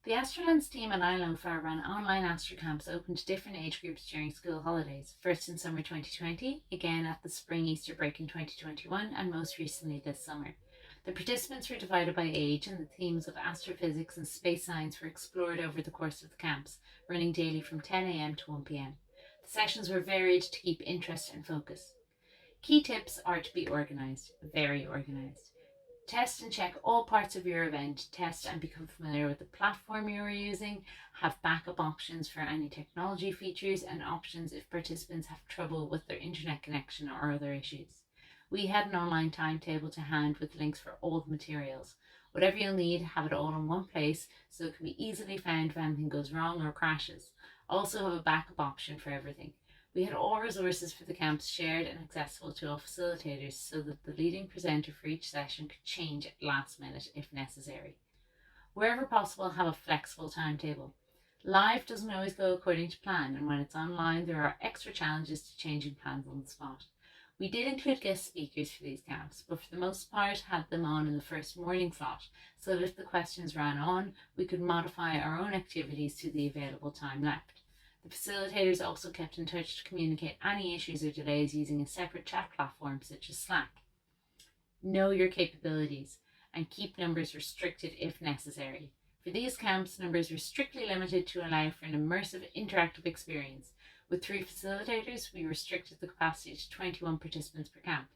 The Astrolands team at I-LOFAR ran online astrocamps open to different age groups during school holidays, first in summer 2020, again at the spring Easter break in 2021, and most recently this summer. The participants were divided by age, and the themes of astrophysics and space science were explored over the course of the camps, running daily from 10 a.m. to 1 p.m. The sessions were varied to keep interest and focus. Key tips are to be organised, very organised. Test and check all parts of your event, test and become familiar with the platform you are using, have backup options for any technology features and options if participants have trouble with their internet connection or other issues. We had an online timetable to hand with links for all the materials. Whatever you'll need, have it all in one place so it can be easily found if anything goes wrong or crashes. Also have a backup option for everything. We had all resources for the camps shared and accessible to all facilitators so that the leading presenter for each session could change at last minute if necessary. Wherever possible, have a flexible timetable. Live doesn't always go according to plan, and when it's online, there are extra challenges to changing plans on the spot. We did include guest speakers for these camps, but for the most part had them on in the first morning slot, so that if the questions ran on, we could modify our own activities to the available time left. The facilitators also kept in touch to communicate any issues or delays using a separate chat platform such as Slack. Know your capabilities and keep numbers restricted if necessary. For these camps, numbers were strictly limited to allow for an immersive interactive experience. With 3 facilitators, we restricted the capacity to 21 participants per camp.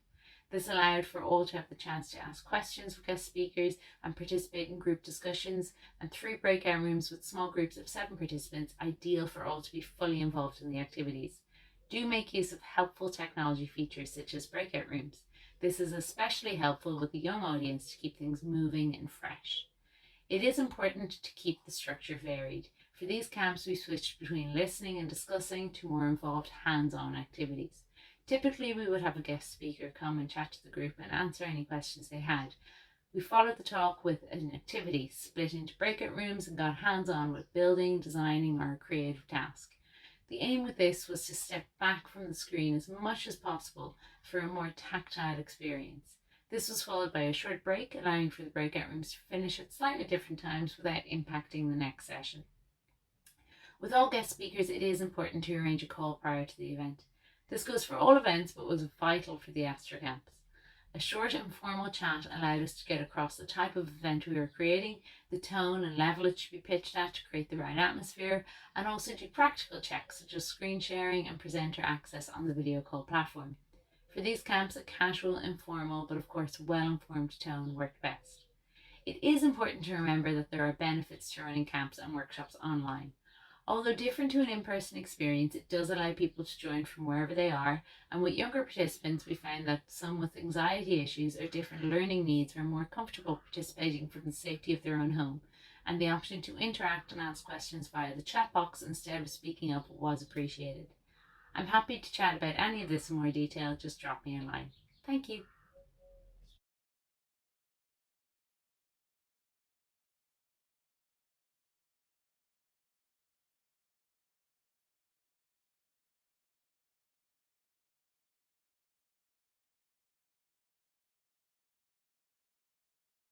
This allowed for all to have the chance to ask questions with guest speakers and participate in group discussions, and 3 breakout rooms with small groups of 7 participants, ideal for all to be fully involved in the activities. Do make use of helpful technology features such as breakout rooms. This is especially helpful with the young audience to keep things moving and fresh. It is important to keep the structure varied. For these camps, we switched between listening and discussing to more involved hands-on activities. Typically, we would have a guest speaker come and chat to the group and answer any questions they had. We followed the talk with an activity, split into breakout rooms, and got hands-on with building, designing, or a creative task. The aim with this was to step back from the screen as much as possible for a more tactile experience. This was followed by a short break, allowing for the breakout rooms to finish at slightly different times without impacting the next session. With all guest speakers, it is important to arrange a call prior to the event. This goes for all events, but was vital for the astrocamps. A short informal chat allowed us to get across the type of event we were creating, the tone and level it should be pitched at to create the right atmosphere, and also do practical checks such as screen sharing and presenter access on the video call platform. For these camps, a casual, informal, but of course well-informed tone worked best. It is important to remember that there are benefits to running camps and workshops online. Although different to an in-person experience, it does allow people to join from wherever they are, and with younger participants we found that some with anxiety issues or different learning needs were more comfortable participating from the safety of their own home, and the option to interact and ask questions via the chat box instead of speaking up was appreciated. I'm happy to chat about any of this in more detail, just drop me a line. Thank you.